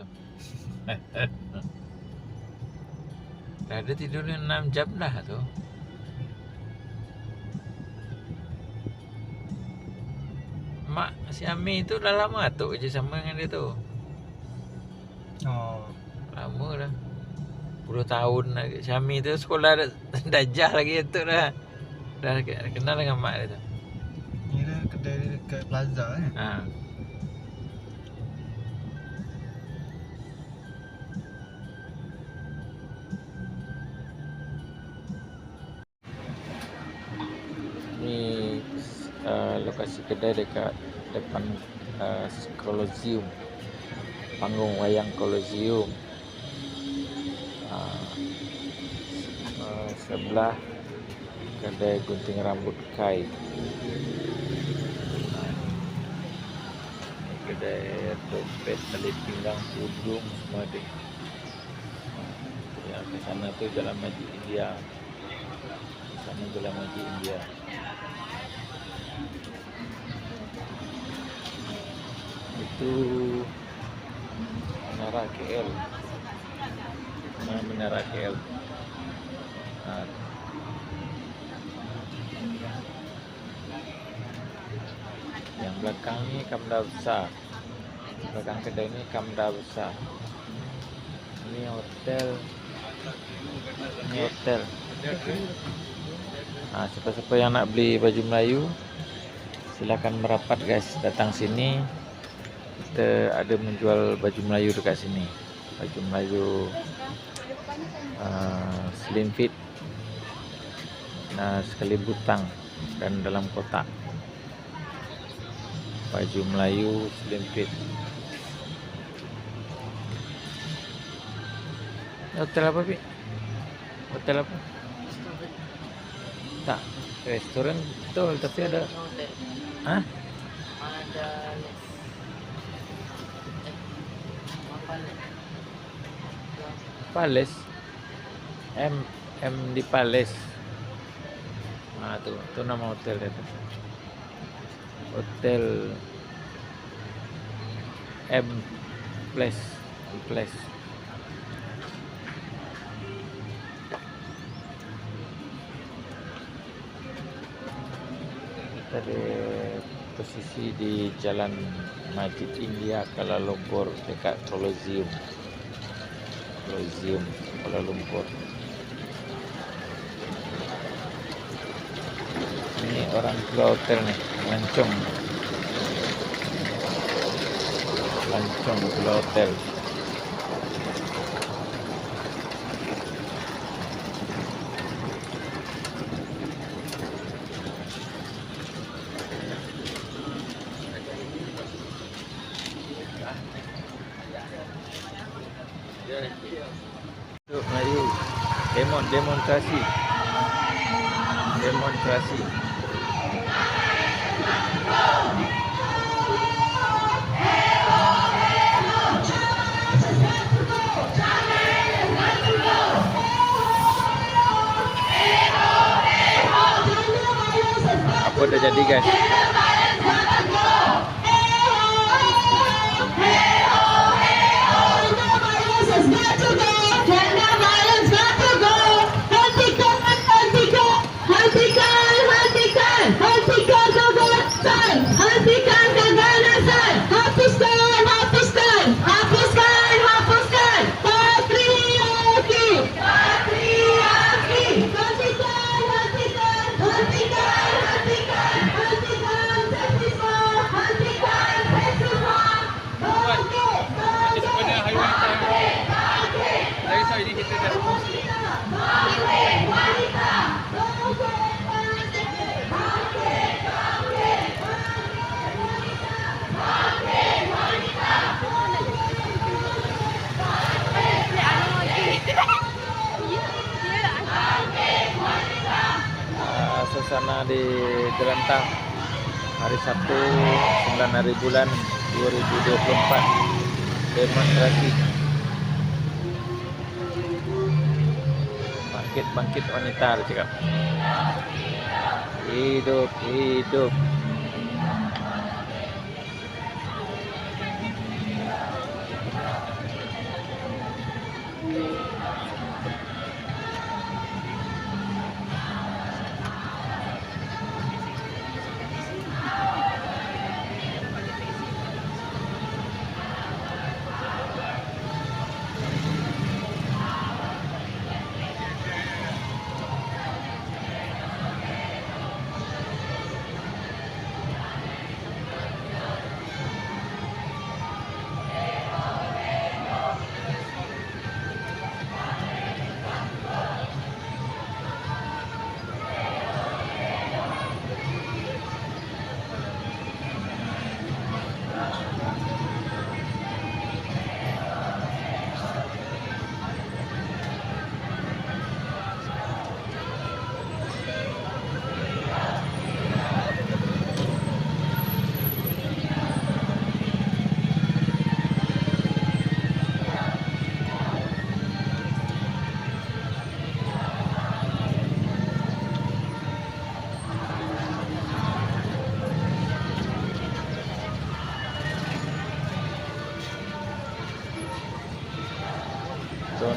tu. Dah ada tidur 6 jam dah tu. Mak si Ami tu dah lama atuk kerja sama dengan dia tu. Oh. Lama dah. 10 tahun lagi. Si Ami tu sekolah Dajjal lagi atuk dah. Dah kenal dengan mak dia tu. Ni dah kedai dia dekat Plaza kan? Ha. Ni lokasi kedai dekat depan Colosseum. Panggung wayang Colosseum. Sebelah kedai gunting rambut Kai. Kedai dompet, tali pinggang, tudung semua ada. Yang ke sana tu Jalan Masjid India. Di sana Jalan Masjid India. Itu Menara KL. Menara KL. Yang belakang ni Kamda besar. Belakang kedai ni Kamda besar. Ini hotel. Ini hotel. Siapa-siapa yang nak beli baju Melayu, silakan merapat guys, datang sini. Kita ada menjual baju Melayu dekat sini. Baju Melayu slim fit, sekali butang dan dalam kotak. Baju Melayu slim fit. Hotel apa, Pi? Hotel apa? Tak, restoran betul, tapi ada hotel. Hah? Ada Palace. M di Palace. Tu nama hotel dia tu. Hotel M Place. Kita di posisi di Jalan Masjid India, Kuala Lumpur, dekat Colosseum Kuala Lumpur. Ini orang keluar hotel ni, lancong keluar hotel. Untuk Melayu, demonstrasi. Apa dah jadi guys? Suasana di Jelantang hari Sabtu 9 hari bulan 2024, demonstrasi bangkit wanita, dia cakap hidup. do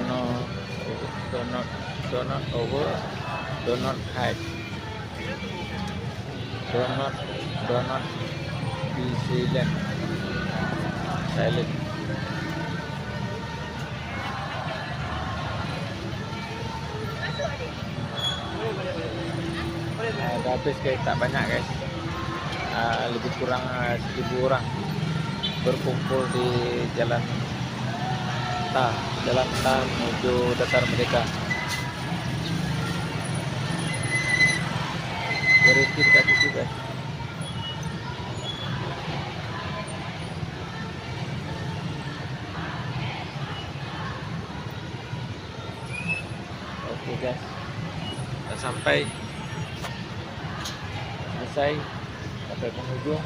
not over, do not hide, do not be silent. Udah habis guys, tak banyak guys. Lebih kurang 1.000 orang berkumpul di jalan menuju Dasar Merdeka. Berhenti dekat situ guys. Oke guys, sudah sampai selesai penghujung.